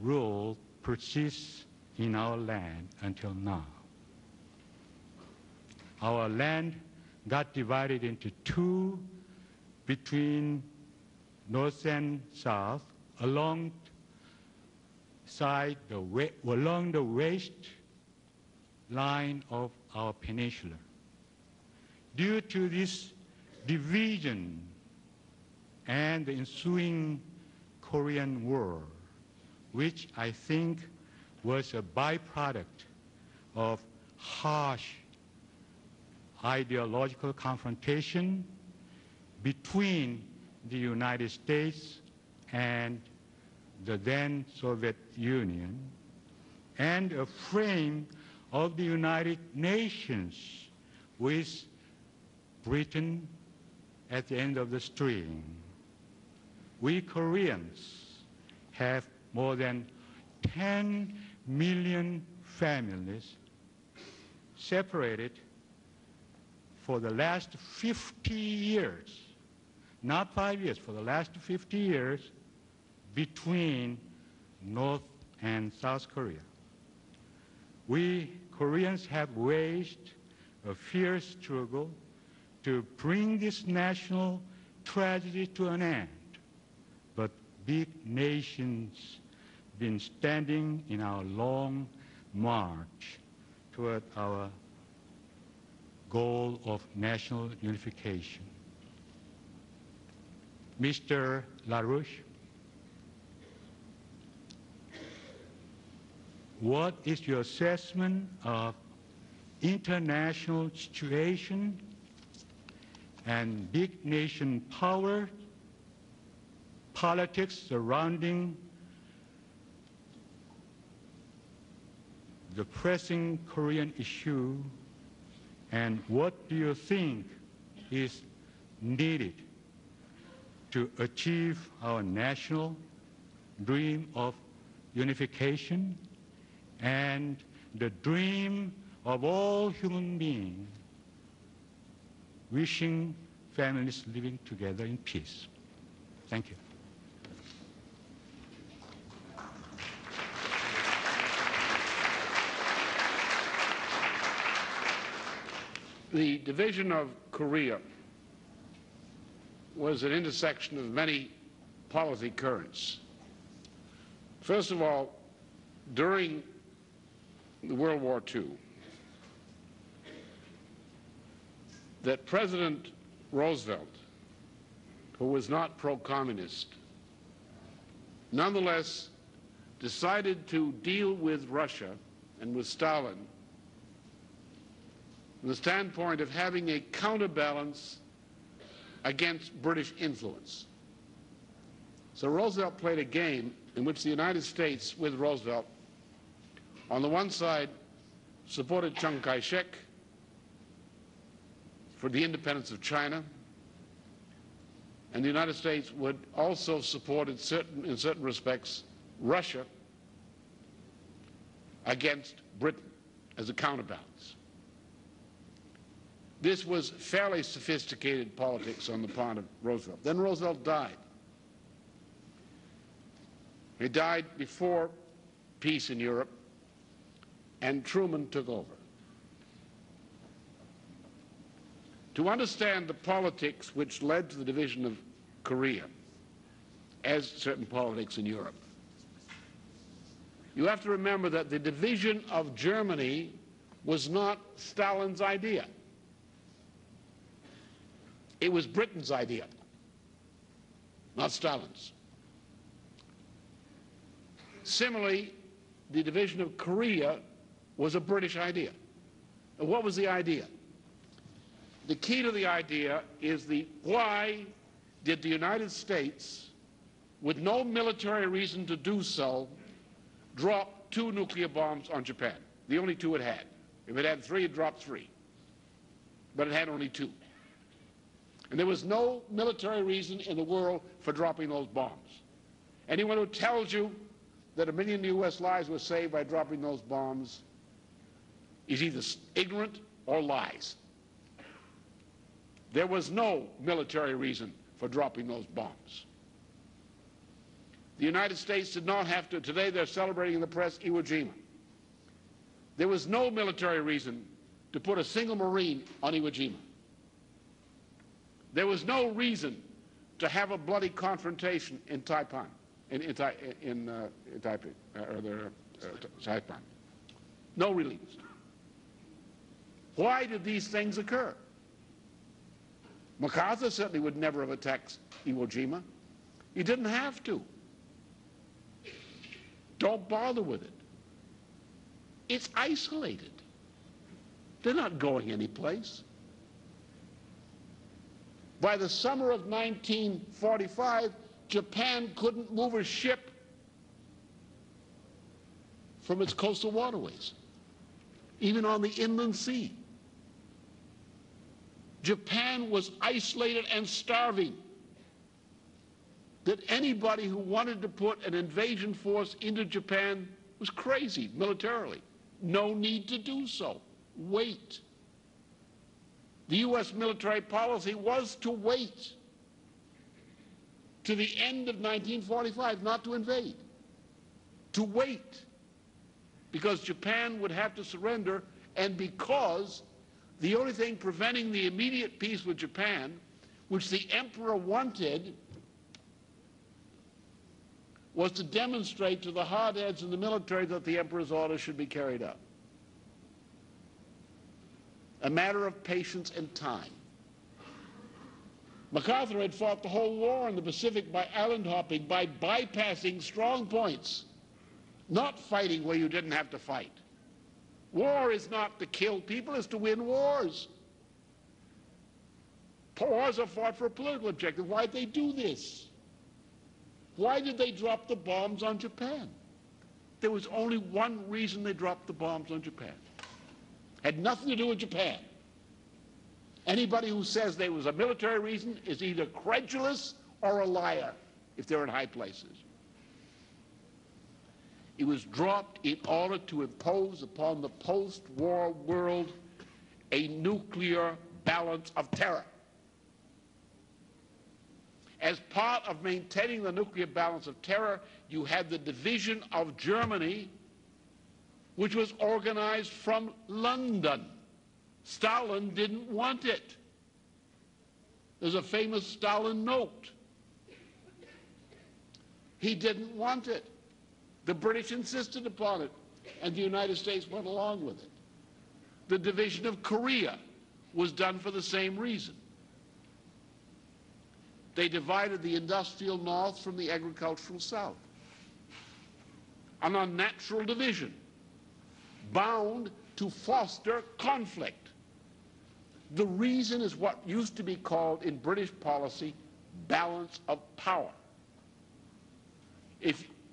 rule persists in our land until now. Our land got divided into 2 between north and south along the west line of our peninsula. Due to this division and the ensuing Korean War, which I think was a byproduct of harsh ideological confrontation between the United States and the then Soviet Union, and a frame of the United Nations with Britain at the end of the string. We Koreans have more than 10 million families separated for the last 50 years, not 5 years, for the last 50 years, between North and South Korea. We Koreans have waged a fierce struggle to bring this national tragedy to an end, but big nations been standing in our long march toward our goal of national unification. Mr. LaRouche, what is your assessment of international situation and big nation power, politics surrounding the pressing Korean issue, and what do you think is needed to achieve our national dream of unification and the dream of all human beings wishing families living together in peace. Thank you. The division of Korea was an intersection of many policy currents. First of all, during World War II, that President Roosevelt, who was not pro-communist, nonetheless decided to deal with Russia and with Stalin from the standpoint of having a counterbalance against British influence. So Roosevelt played a game in which the United States, with Roosevelt, on the one side supported Chiang Kai-shek for the independence of China, and the United States would also support, in certain respects, Russia against Britain as a counterbalance. This was fairly sophisticated politics on the part of Roosevelt. Then Roosevelt died. He died before peace in Europe, and Truman took over. To understand the politics which led to the division of Korea, as certain politics in Europe, you have to remember that the division of Germany was not Stalin's idea. It was Britain's idea, not Stalin's. Similarly, the division of Korea was a British idea. And what was the idea? The key to the idea is why did the United States, with no military reason to do so, drop 2 nuclear bombs on Japan? The only 2 it had. If it had 3, it dropped 3. But it had only 2. And there was no military reason in the world for dropping those bombs. Anyone who tells you that 1 million U.S. lives were saved by dropping those bombs is either ignorant or lies. There was no military reason for dropping those bombs. The United States did not have to. Today they're celebrating in the press Iwo Jima. There was no military reason to put a single Marine on Iwo Jima. There was no reason to have a bloody confrontation in Taipan, Taipan. No reason. Why did these things occur? MacArthur certainly would never have attacked Iwo Jima. He didn't have to. Don't bother with it. It's isolated. They're not going anyplace. By the summer of 1945, Japan couldn't move a ship from its coastal waterways, even on the inland sea. Japan was isolated and starving. That anybody who wanted to put an invasion force into Japan was crazy militarily. No need to do so. Wait. The U.S. military policy was to wait to the end of 1945, not to invade. To wait. Because Japan would have to surrender, and because the only thing preventing the immediate peace with Japan, which the emperor wanted, was to demonstrate to the hardheads in the military that the emperor's orders should be carried out. A matter of patience and time. MacArthur had fought the whole war in the Pacific by island hopping, by bypassing strong points, not fighting where you didn't have to fight. War is not to kill people, it's to win wars. Wars are fought for a political objective. Why did they do this? Why did they drop the bombs on Japan? There was only one reason they dropped the bombs on Japan. Had nothing to do with Japan. Anybody who says there was a military reason is either credulous or a liar if they're in high places. It was dropped in order to impose upon the post-war world a nuclear balance of terror. As part of maintaining the nuclear balance of terror, you had the division of Germany, which was organized from London. Stalin didn't want it. There's a famous Stalin note. He didn't want it. The British insisted upon it, and the United States went along with it. The division of Korea was done for the same reason. They divided the industrial North from the agricultural South. An unnatural division, bound to foster conflict. The reason is what used to be called in British policy balance of power.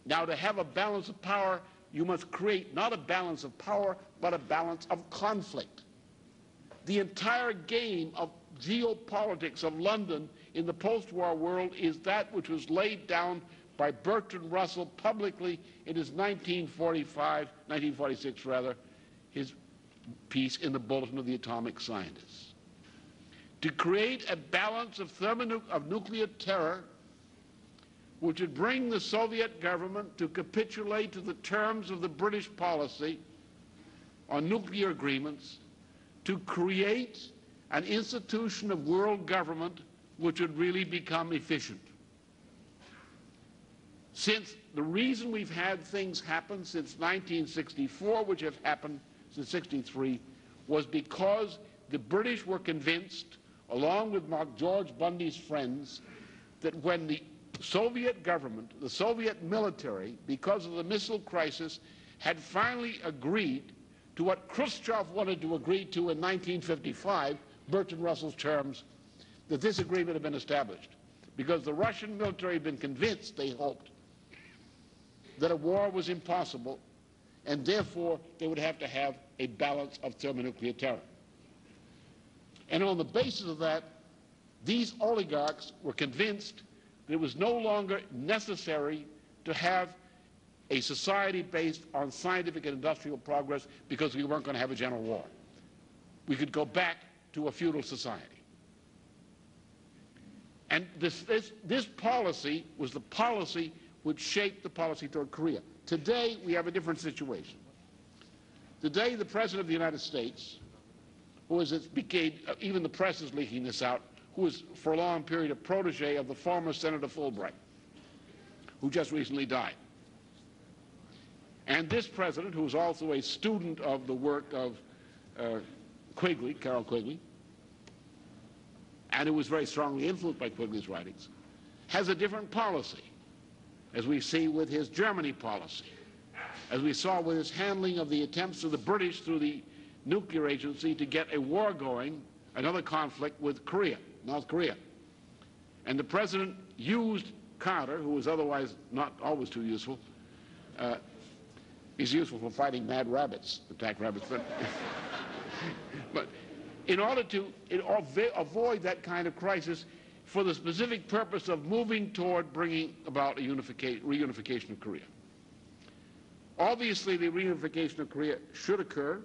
Now, to have a balance of power, you must create not a balance of power, but a balance of conflict. The entire game of geopolitics of London in the post-war world is that which was laid down by Bertrand Russell publicly in his 1946 his piece in the Bulletin of the Atomic Scientists. To create a balance of nuclear terror which would bring the Soviet government to capitulate to the terms of the British policy on nuclear agreements, to create an institution of world government which would really become efficient. Since the reason we've had things happen since 1964, which have happened since 63, was because the British were convinced, along with George Bundy's friends, that when the Soviet government, the Soviet military, because of the missile crisis, had finally agreed to what Khrushchev wanted to agree to in 1955, Bertrand Russell's terms, that this agreement had been established. Because the Russian military had been convinced, they hoped, that a war was impossible, and therefore they would have to have a balance of thermonuclear terror. And on the basis of that, these oligarchs were convinced that it was no longer necessary to have a society based on scientific and industrial progress because we weren't going to have a general war. We could go back to a feudal society. And this policy was the policy which shaped the policy toward Korea. Today, we have a different situation. Today, the President of the United States, who is, even the press is leaking this out, who was for a long period a protege of the former Senator Fulbright, who just recently died. And this president, who was also a student of the work of Carol Quigley, and who was very strongly influenced by Quigley's writings, has a different policy, as we see with his Germany policy, as we saw with his handling of the attempts of the British through the nuclear agency to get a war going, another conflict with North Korea. And the president used Carter, who was otherwise not always too useful. He's useful for fighting mad rabbits, attack rabbits, but in order to avoid that kind of crisis, for the specific purpose of moving toward bringing about a reunification of Korea. Obviously, the reunification of Korea should occur.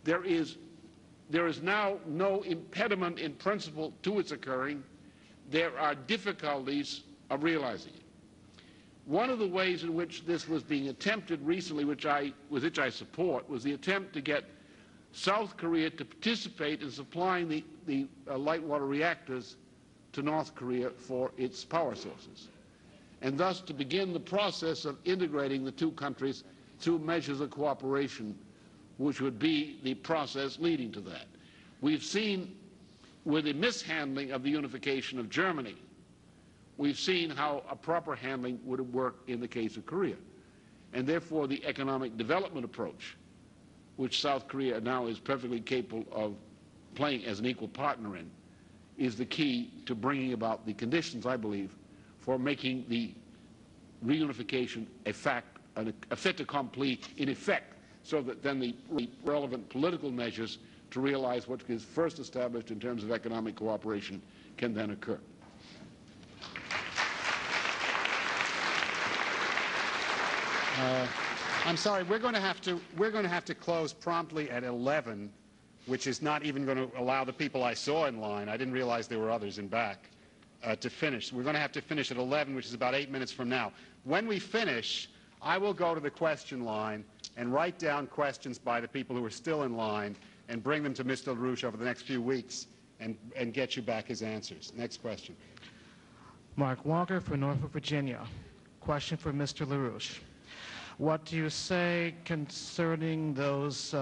There is now no impediment in principle to its occurring. There are difficulties of realizing it. One of the ways in which this was being attempted recently, which I support, was the attempt to get South Korea to participate in supplying the light water reactors to North Korea for its power sources, and thus to begin the process of integrating the two countries through measures of cooperation, which would be the process leading to that. We've seen with the mishandling of the unification of Germany, we've seen how a proper handling would work in the case of Korea. And therefore the economic development approach, which South Korea now is perfectly capable of playing as an equal partner in, is the key to bringing about the conditions, I believe, for making the reunification a fact, a fait accompli in effect, so that then the relevant political measures to realize what is first established in terms of economic cooperation can then occur. I'm sorry, we're going to have to close promptly at 11, which is not even going to allow the people I saw in line. I didn't realize there were others in back to finish. We're going to have to finish at 11, which is about 8 minutes from now. When we finish, I will go to the question line and write down questions by the people who are still in line and bring them to Mr. LaRouche over the next few weeks and get you back his answers. Next question. Mark Walker for Norfolk, Virginia. Question for Mr. LaRouche. What do you say concerning those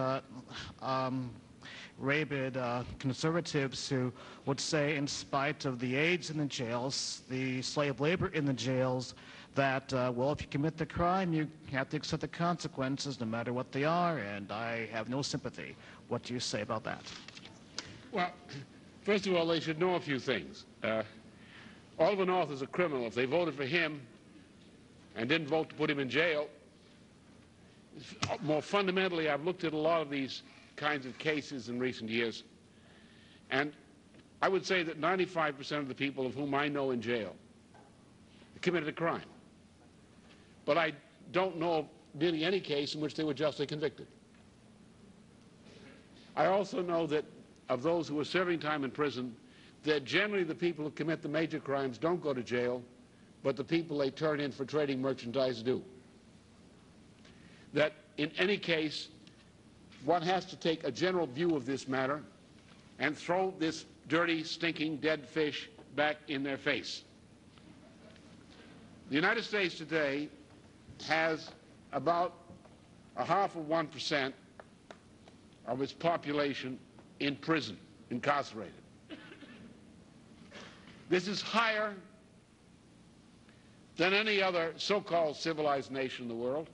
rabid conservatives who would say, in spite of the AIDS in the jails, the slave labor in the jails, that, well, if you commit the crime, you have to accept the consequences no matter what they are, and I have no sympathy. What do you say about that? Well, first of all, they should know a few things. Oliver North is a criminal. If they voted for him and didn't vote to put him in jail, more fundamentally, I've looked at a lot of these kinds of cases in recent years, and I would say that 95% of the people of whom I know in jail committed a crime. But I don't know of nearly any case in which they were justly convicted. I also know that of those who are serving time in prison, that generally the people who commit the major crimes don't go to jail, but the people they turn in for trading merchandise do. That in any case, one has to take a general view of this matter and throw this dirty, stinking, dead fish back in their face. The United States today has about 0.5% of its population in prison, incarcerated. This is higher than any other so-called civilized nation in the world,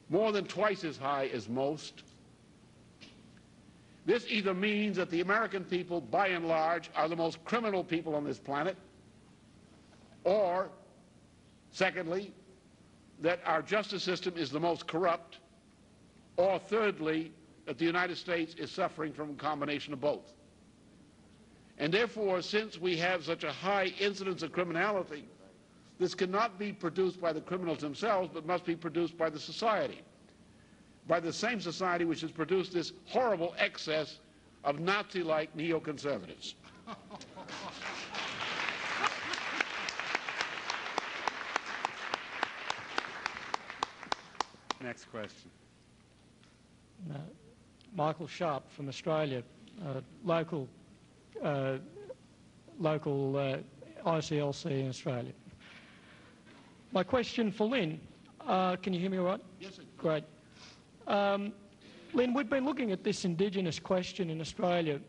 more than twice as high as most. This either means that the American people, by and large, are the most criminal people on this planet, or, secondly, that our justice system is the most corrupt, or thirdly, that the United States is suffering from a combination of both. And therefore, since we have such a high incidence of criminality, this cannot be produced by the criminals themselves, but must be produced by the society, by the same society which has produced this horrible excess of Nazi-like neoconservatives. Next question. Michael Sharp from Australia, local ICLC in Australia. My question for Lynn, can you hear me all right? Yes, sir. Great. Lynn, we've been looking at this Indigenous question in Australia.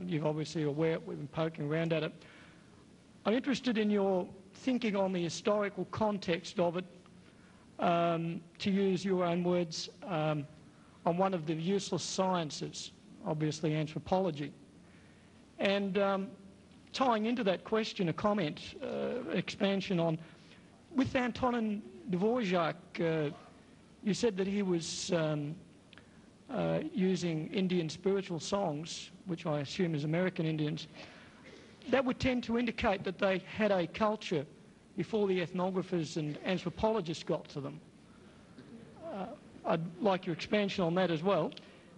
You're obviously aware, we've been poking around at it. I'm interested in your thinking on the historical context of it, to use your own words, on one of the useless sciences, obviously anthropology. And tying into that question, a comment, expansion on, with Antonin Dvorak, you said that he was using Indian spiritual songs, which I assume is American Indians. That would tend to indicate that they had a culture before the ethnographers and anthropologists got to them. I'd like your expansion on that as well.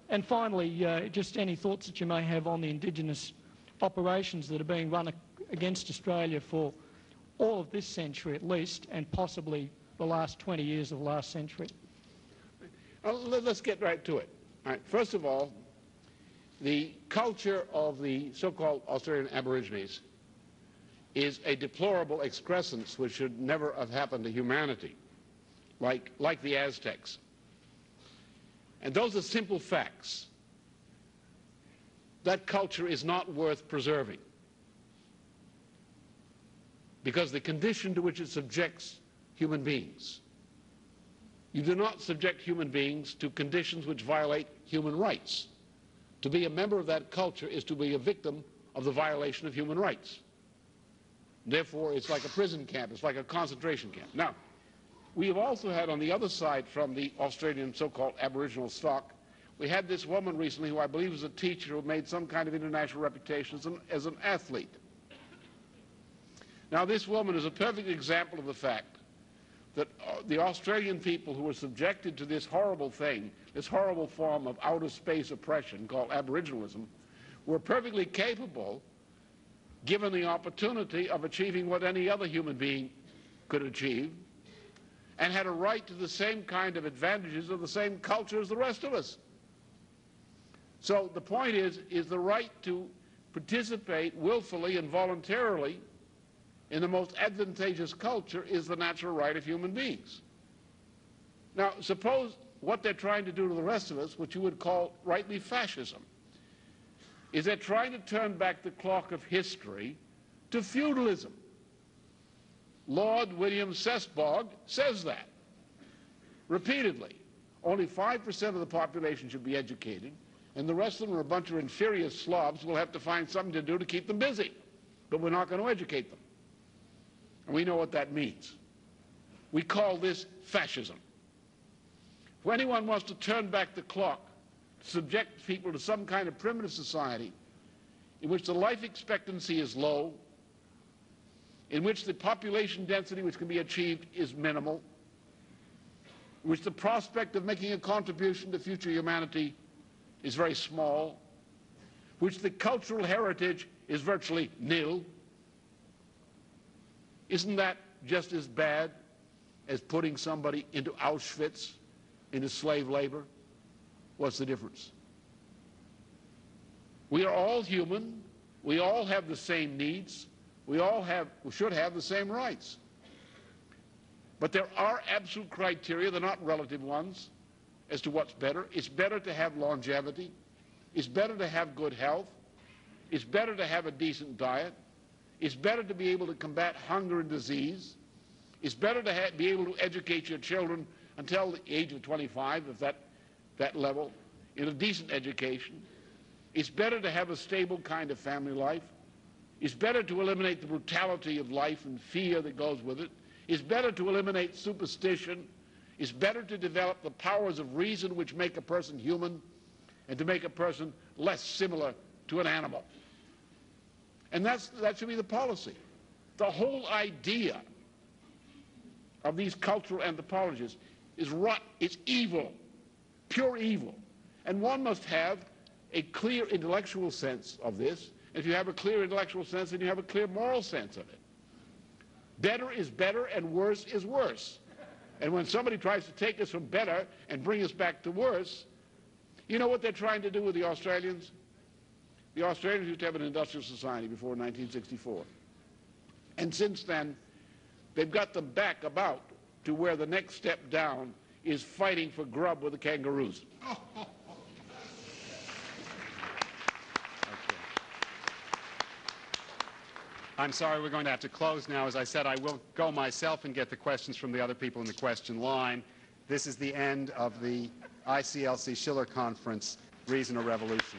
And finally, just any thoughts that you may have on the Indigenous operations that are being run against Australia for all of this century at least, and possibly the last 20 years of the last century. Let's get right to it. All right. First of all, the culture of the so-called Australian Aborigines is a deplorable excrescence which should never have happened to humanity, like the Aztecs. And those are simple facts. That culture is not worth preserving, because the condition to which it subjects human beings. You do not subject human beings to conditions which violate human rights. To be a member of that culture is to be a victim of the violation of human rights. Therefore, it's like a prison camp. It's like a concentration camp. Now, we have also had on the other side from the Australian so-called Aboriginal stock, we had this woman recently who I believe was a teacher who made some kind of international reputation as an athlete. Now, this woman is a perfect example of the fact that the Australian people who were subjected to this horrible thing, this horrible form of outer space oppression called Aboriginalism, were perfectly capable, given the opportunity, of achieving what any other human being could achieve, and had a right to the same kind of advantages of the same culture as the rest of us. So the point is the right to participate willfully and voluntarily in the most advantageous culture is the natural right of human beings. Now, suppose what they're trying to do to the rest of us, which you would call rightly fascism, is they're trying to turn back the clock of history to feudalism. Lord William Sesbog says that repeatedly. Only 5% of the population should be educated, and the rest of them are a bunch of inferior slobs. We'll have to find something to do to keep them busy, but we're not going to educate them. And we know what that means. We call this fascism. If anyone wants to turn back the clock, subject people to some kind of primitive society in which the life expectancy is low, in which the population density which can be achieved is minimal, in which the prospect of making a contribution to future humanity is very small, which the cultural heritage is virtually nil, isn't that just as bad as putting somebody into Auschwitz, into slave labor? What's the difference? We are all human. We all have the same needs. We should have the same rights. But there are absolute criteria, they're not relative ones, as to what's better. It's better to have longevity. It's better to have good health. It's better to have a decent diet. It's better to be able to combat hunger and disease. It's better to be able to educate your children until the age of 25, if that level, in a decent education. It's better to have a stable kind of family life. It's better to eliminate the brutality of life and fear that goes with it. It's better to eliminate superstition. It's better to develop the powers of reason which make a person human and to make a person less similar to an animal. And that should be the policy. The whole idea of these cultural anthropologies is rot, it's evil, pure evil. And one must have a clear intellectual sense of this. If you have a clear intellectual sense, then you have a clear moral sense of it. Better is better and worse is worse. And when somebody tries to take us from better and bring us back to worse, you know what they're trying to do with the Australians? The Australians used to have an industrial society before 1964. And since then, they've got them back about to where the next step down is fighting for grub with the kangaroos. I'm sorry, we're going to have to close now. As I said, I will go myself and get the questions from the other people in the question line. This is the end of the ICLC Schiller Conference, Reason or Revolution.